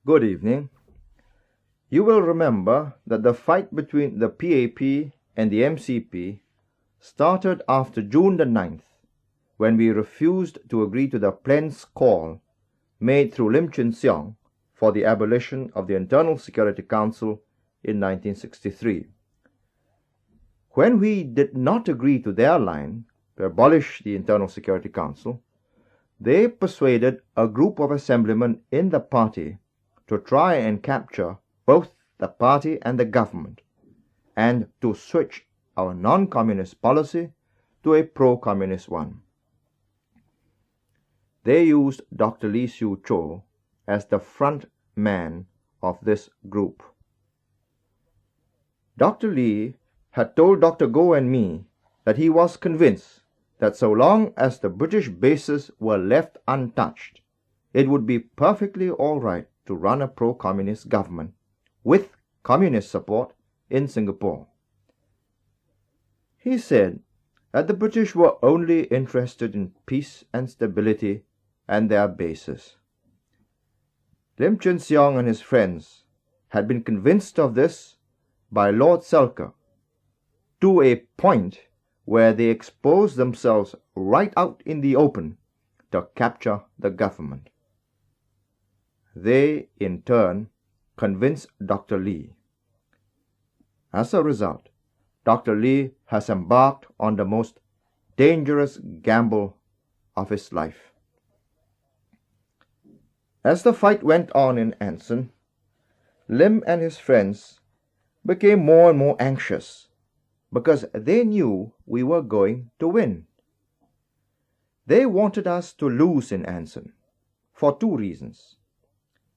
Good evening. You will remember that the fight between the PAP and the MCP started after June the 9th, when we refused to agree to the Plen's call made through Lim Chin Siong for the abolition of the Internal Security Council in 1963. When we did not agree to their line to abolish the Internal Security Council, they persuaded a group of assemblymen in the party to try and capture both the party and the government, and to switch our non-communist policy to a pro-communist one. They used Dr. Lee Siew Cho as the front man of this group. Dr. Lee had told Dr. Goh and me that he was convinced that so long as the British bases were left untouched, it would be perfectly all right to run a pro-communist government with communist support in Singapore. He said that the British were only interested in peace and stability and their bases. Lim Chin Siong and his friends had been convinced of this by Lord Selkirk to a point where they exposed themselves right out in the open to capture the government. They, in turn, convinced Dr. Lee. As a result, Dr. Lee has embarked on the most dangerous gamble of his life. As the fight went on in Anson, Lim and his friends became more and more anxious because they knew we were going to win. They wanted us to lose in Anson for two reasons.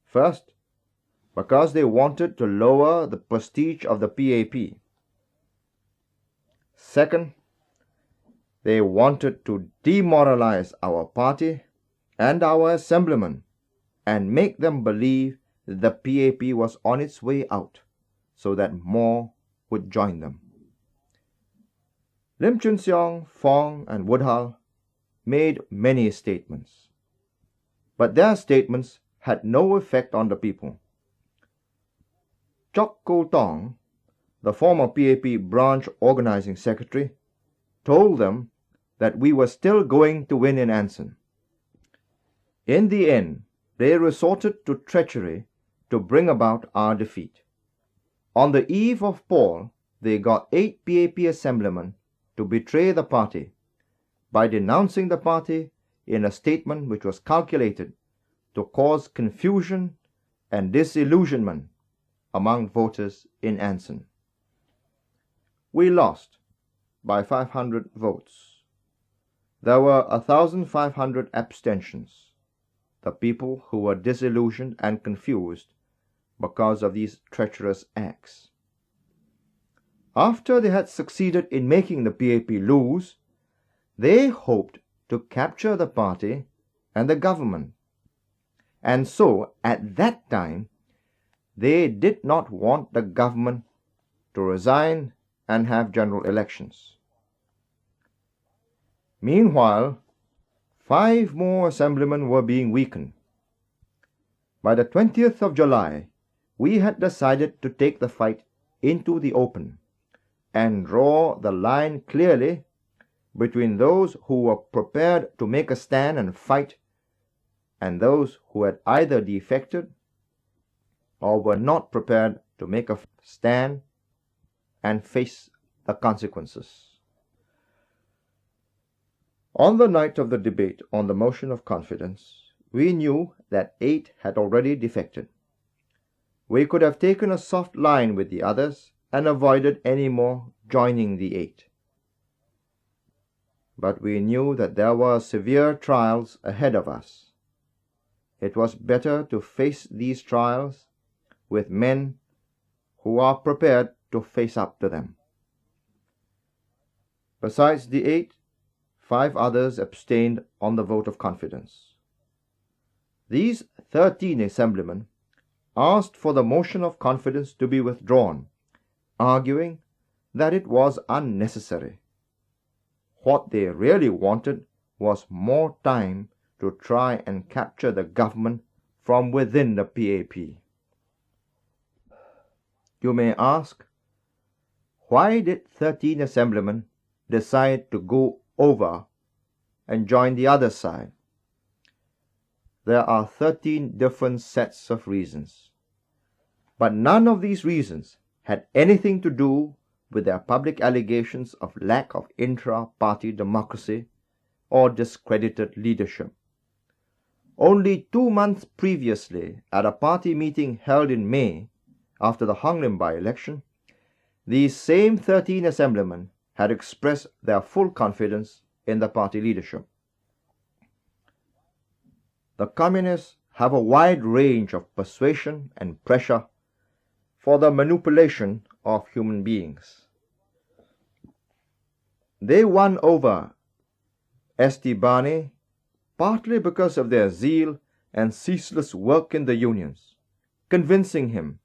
First, because they wanted to lower the prestige of the PAP. Second, they wanted to demoralize our party and our assemblymen and make them believe that the PAP was on its way out so that more would join them. Lim Chin Siong, Fong, and Woodhull made many statements, but their statements had no effect on the people. Chok Ko Tong, the former PAP branch organizing secretary, told them that we were still going to win in Anson. In the end, they resorted to treachery to bring about our defeat. On the eve of Paul, they got 8 PAP assemblymen to betray the party by denouncing the party in a statement which was calculated to cause confusion and disillusionment among voters in Anson. We lost by 500 votes. There were 1,500 abstentions, the people who were disillusioned and confused because of these treacherous acts. After they had succeeded in making the PAP lose, they hoped to capture the party and the government. And so, at that time, they did not want the government to resign and have general elections. Meanwhile, 5 more assemblymen were being weakened. By the 20th of July, we had decided to take the fight into the open and draw the line clearly between those who were prepared to make a stand and fight and those who had either defected or were not prepared to make a stand and face the consequences. On the night of the debate on the motion of confidence, we knew that 8 had already defected. We could have taken a soft line with the others and avoided any more joining the 8. But we knew that there were severe trials ahead of us. It was better to face these trials with men who are prepared to face up to them. Besides the 8, 5 others abstained on the vote of confidence. These 13 assemblymen asked for the motion of confidence to be withdrawn, arguing that it was unnecessary. What they really wanted was more time to try and capture the government from within the PAP. You may ask, why did 13 assemblymen decide to go over and join the other side? There are 13 different sets of reasons. But none of these reasons had anything to do with their public allegations of lack of intra-party democracy or discredited leadership. Only 2 months previously, at a party meeting held in May after the Hong Lim by-election, these same 13 assemblymen had expressed their full confidence in the party leadership. The communists have a wide range of persuasion and pressure for the manipulation of human beings. They won over St. Barney partly because of their zeal and ceaseless work in the unions, convincing him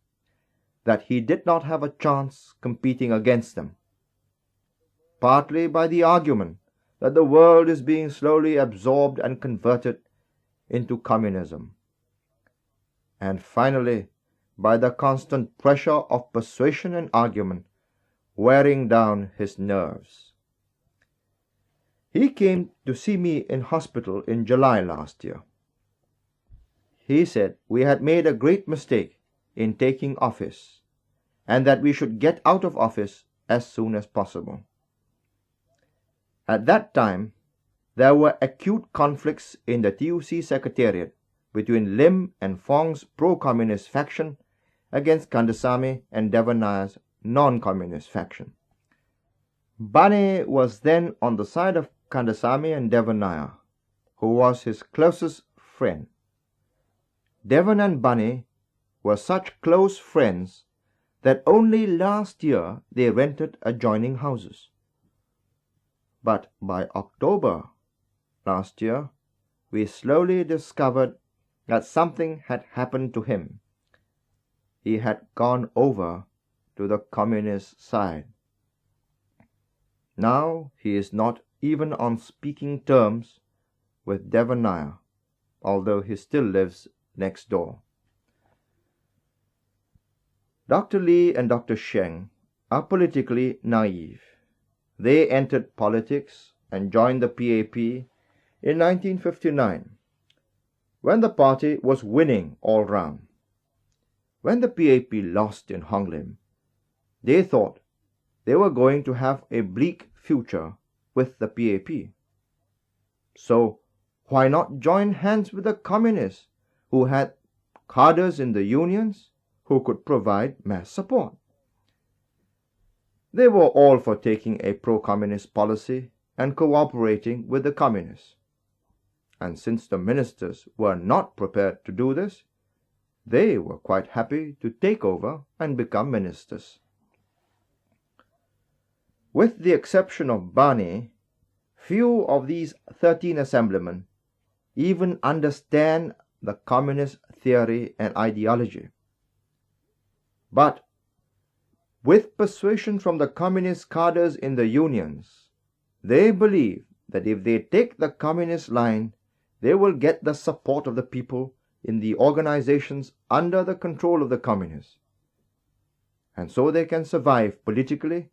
that he did not have a chance competing against them, partly by the argument that the world is being slowly absorbed and converted into communism, and finally by the constant pressure of persuasion and argument wearing down his nerves. He came to see me in hospital in July last year. He said we had made a great mistake in taking office, and that we should get out of office as soon as possible. At that time, there were acute conflicts in the TUC Secretariat between Lim and Fong's pro-communist faction against Kandasamy and Devanayer's non-communist faction. Bane was then on the side of Kandasamy and Devanayer, who was his closest friend. Devan and Bane were such close friends that only last year they rented adjoining houses. But by October last year, we slowly discovered that something had happened to him. He had gone over to the communist side. Now he is not even on speaking terms with Devanayer, although he still lives next door. Dr. Lee and Dr. Sheng are politically naive. They entered politics and joined the PAP in 1959, when the party was winning all round. When the PAP lost in Hong Lim, they thought they were going to have a bleak future with the PAP. So why not join hands with the communists who had cadres in the unions who could provide mass support? They were all for taking a pro-communist policy and cooperating with the communists. And since the ministers were not prepared to do this, they were quite happy to take over and become ministers. With the exception of Bane, few of these 13 assemblymen even understand the communist theory and ideology. But with persuasion from the communist cadres in the unions, they believe that if they take the communist line, they will get the support of the people in the organizations under the control of the communists. And so they can survive politically,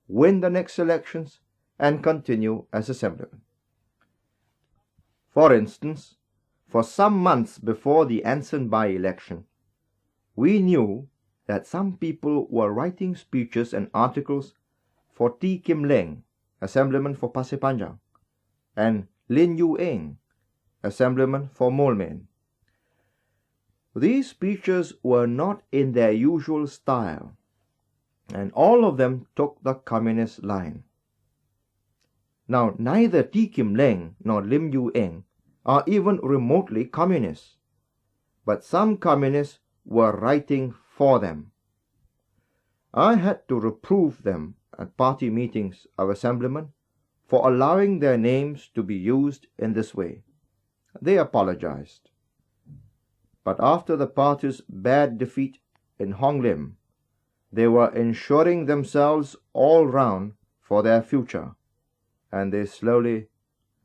win the next elections, and continue as assemblymen. For instance, for some months before the Anson by-election, we knew that some people were writing speeches and articles for T. Kim Leng, assemblyman for Pasir Panjang, and Lin Yu Eng, assemblyman for Moulmein. These speeches were not in their usual style, and all of them took the communist line. Now, neither T. Kim Leng nor Lim Yu Eng are even remotely communists, but some communists were writing for them. I had to reprove them at party meetings of assemblymen for allowing their names to be used in this way. They apologized. But after the party's bad defeat in Hong Lim, they were ensuring themselves all round for their future, and they slowly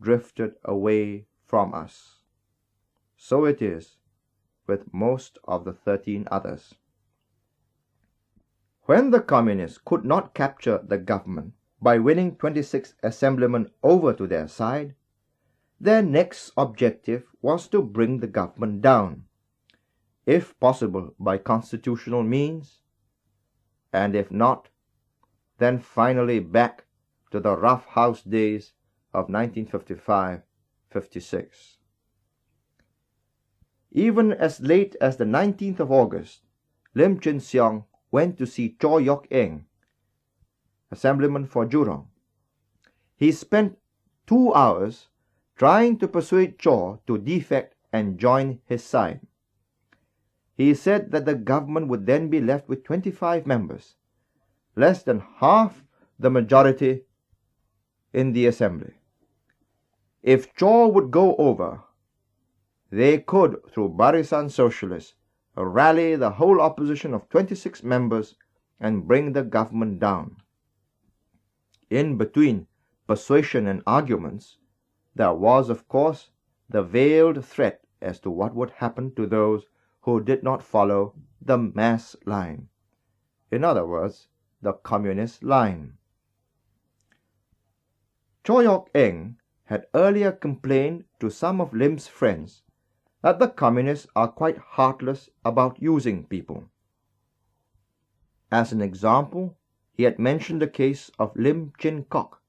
drifted away from us. So it is with most of the 13 others. When the Communists could not capture the government by winning 26 assemblymen over to their side, their next objective was to bring the government down, if possible by constitutional means, and if not, then finally back to the rough house days of 1955-56. Even as late as the 19th of August, Lim Chin Siong went to see Cho Yok Eng, assemblyman for Jurong. He spent 2 hours trying to persuade Cho to defect and join his side. He said that the government would then be left with 25 members, less than half the majority in the assembly. If Cho would go over, they could, through Barisan Socialists, rally the whole opposition of 26 members and bring the government down. In between persuasion and arguments, there was, of course, the veiled threat as to what would happen to those who did not follow the mass line. In other words, the communist line. Cho Yok Eng had earlier complained to some of Lim's friends that the communists are quite heartless about using people. As an example, he had mentioned the case of Lim Chin Kok,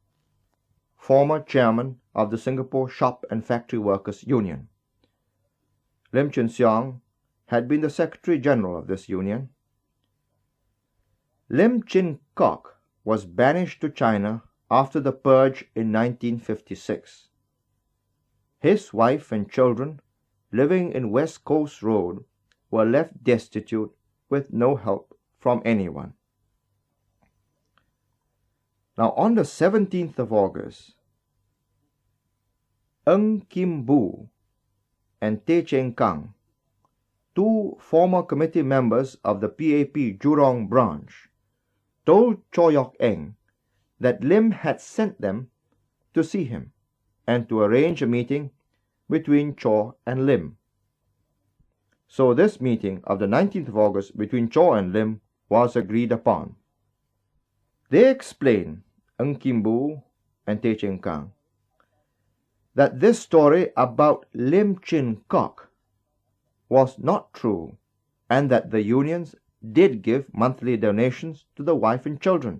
former chairman of the Singapore Shop and Factory Workers Union. Lim Chin Siong had been the Secretary General of this union. Lim Chin Kok was banished to China after the purge in 1956. His wife and children, living in West Coast Road, were left destitute with no help from anyone. Now, on the 17th of August, Ng Kim Bu and Teh Cheng Kang, 2 former committee members of the PAP Jurong branch, told Cho Yok Eng that Lim had sent them to see him and to arrange a meeting between Cho and Lim. So this meeting of the 19th of August between Cho and Lim was agreed upon. They explained, Ng Kim Bu and Teh Cheng Kang, that this story about Lim Chin Kok was not true and that the unions did give monthly donations to the wife and children.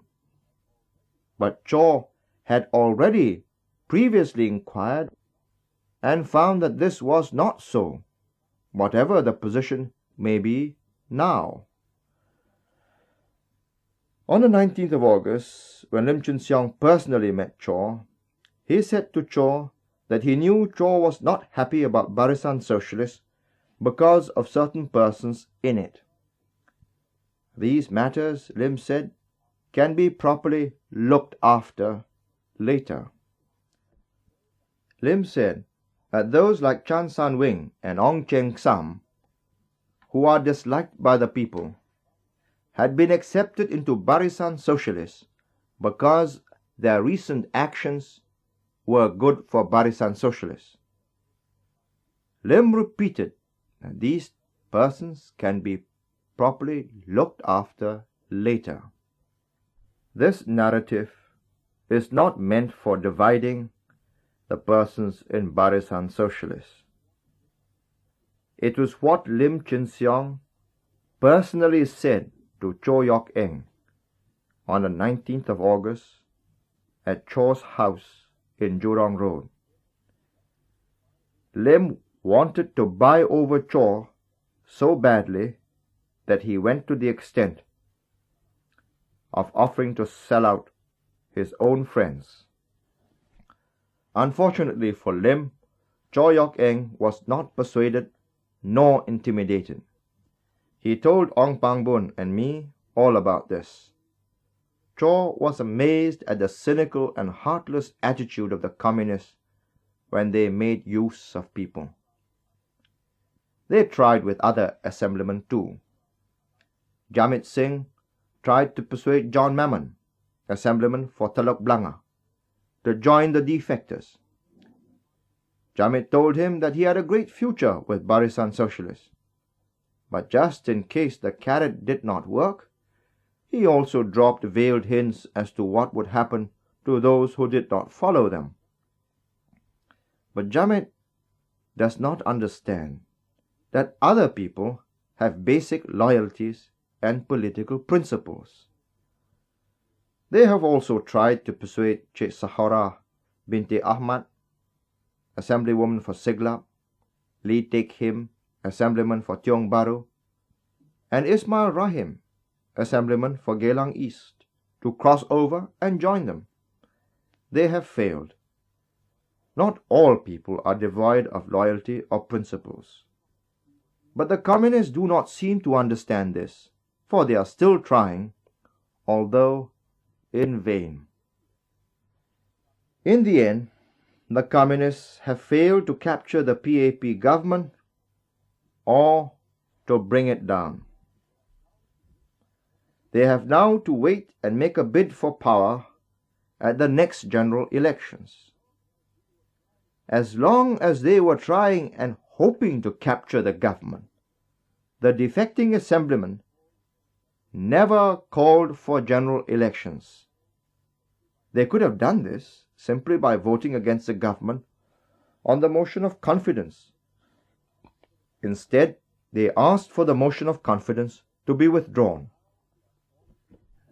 But Cho had already previously inquired and found that this was not so, whatever the position may be now. On the 19th of August, when Lim Chin Siong personally met Cho, he said to Cho that he knew Cho was not happy about Barisan Socialists because of certain persons in it. These matters, Lim said, can be properly looked after later. Lim said that those like Chan San Wing and Ong Cheng Sam, who are disliked by the people, had been accepted into Barisan Socialists because their recent actions were good for Barisan Socialists. Lim repeated that these persons can be properly looked after later. This narrative is not meant for dividing the persons in Barisan Socialists. It was what Lim Chin Siong personally said to Cho Yok Eng on the 19th of August at Cho's house in Jurong Road. Lim wanted to buy over Cho so badly that he went to the extent of offering to sell out his own friends. Unfortunately for Lim, Cho Yok Eng was not persuaded nor intimidated. He told Ong Pang Boon and me all about this. Cho was amazed at the cynical and heartless attitude of the communists when they made use of people. They tried with other assemblymen too. Jamit Singh tried to persuade John Mammon, assemblyman for Telok Blangah, to join the defectors. Jamit told him that he had a great future with Barisan Socialists, But just in case the carrot did not work, he also dropped veiled hints as to what would happen to those who did not follow them. But Jammeh does not understand that other people have basic loyalties and political principles. They have also tried to persuade Sheikh Sahara binti Ahmad, Assemblywoman for Siglap, Lee Tek Him, Assemblyman for Tiong Bahru, and Ismail Rahim, Assemblyman for Geylang East, to cross over and join them. They have failed. Not all people are devoid of loyalty or principles. But the communists do not seem to understand this, for they are still trying, although in vain. In the end, the communists have failed to capture the PAP government or to bring it down. They have now to wait and make a bid for power at the next general elections. As long as they were trying and hoping to capture the government, the defecting assemblymen never called for general elections. They could have done this simply by voting against the government on the motion of confidence. Instead, they asked for the motion of confidence to be withdrawn.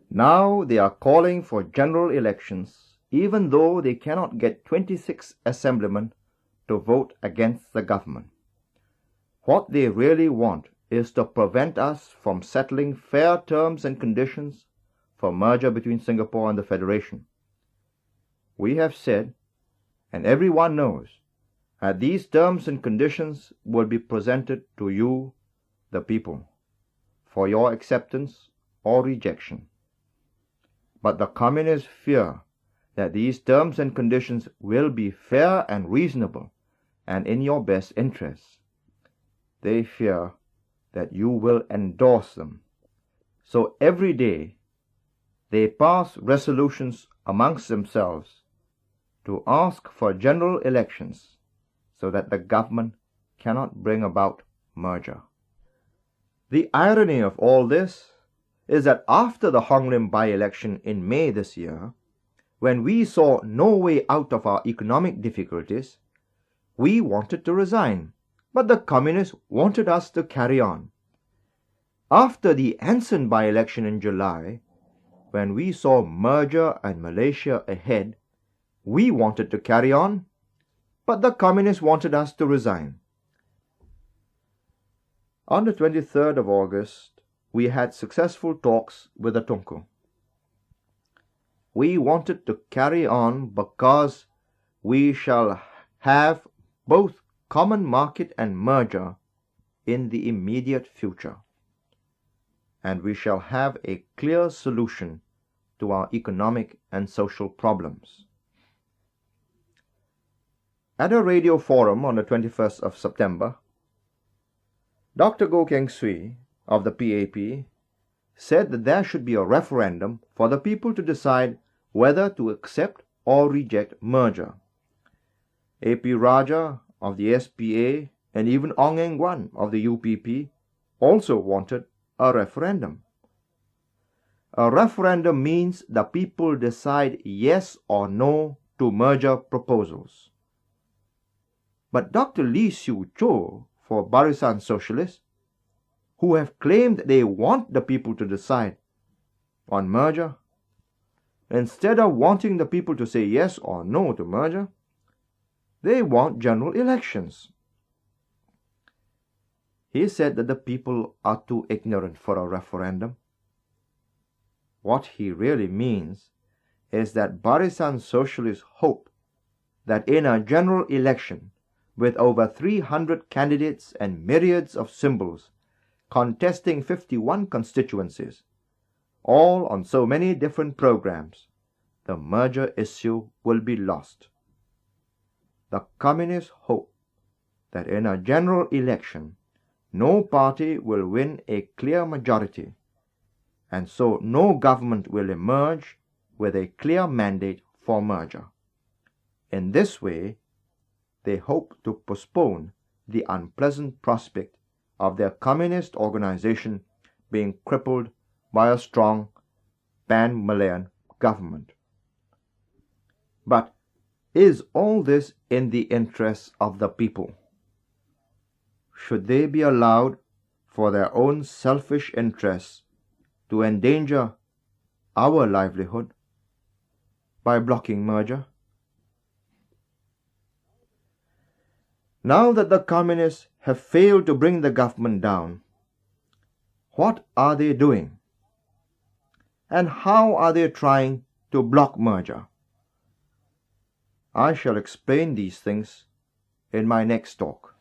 Now they are calling for general elections, even though they cannot get 26 assemblymen to vote against the government. What they really want is to prevent us from settling fair terms and conditions for merger between Singapore and the Federation. We have said, and everyone knows, that these terms and conditions will be presented to you, the people, for your acceptance or rejection. But the communists fear that these terms and conditions will be fair and reasonable and in your best interests. They fear that you will endorse them. So every day they pass resolutions amongst themselves to ask for general elections so that the government cannot bring about merger. The irony of all this is that after the Hong Lim by-election in May this year, when we saw no way out of our economic difficulties, we wanted to resign, but the communists wanted us to carry on. After the Anson by-election in July, when we saw merger and Malaysia ahead, we wanted to carry on, but the communists wanted us to resign. On the 23rd of August, we had successful talks with the Tunku. We wanted to carry on because we shall have both common market and merger in the immediate future, and we shall have a clear solution to our economic and social problems. At a radio forum on the 21st of September, Dr. Goh Keng Swee of the PAP said that there should be a referendum for the people to decide whether to accept or reject merger. A.P. Raja of the SPA and even Ong Eng Guan of the UPP also wanted a referendum. A referendum means the people decide yes or no to merger proposals. But Dr. Lee Siew Choh for Barisan Socialists, who have claimed they want the people to decide on merger, instead of wanting the people to say yes or no to merger, they want general elections. He said that the people are too ignorant for a referendum. What he really means is that Barisan Socialists hope that in a general election with over 300 candidates and myriads of symbols contesting 51 constituencies, all on so many different programs, the merger issue will be lost. The communists hope that in a general election, no party will win a clear majority, and so no government will emerge with a clear mandate for merger. In this way, they hope to postpone the unpleasant prospect of their communist organization being crippled by a strong pan-Malayan government. But is all this in the interests of the people? Should they be allowed, for their own selfish interests, to endanger our livelihood by blocking merger? Now that the communists have failed to bring the government down, what are they doing? And how are they trying to block merger? I shall explain these things in my next talk.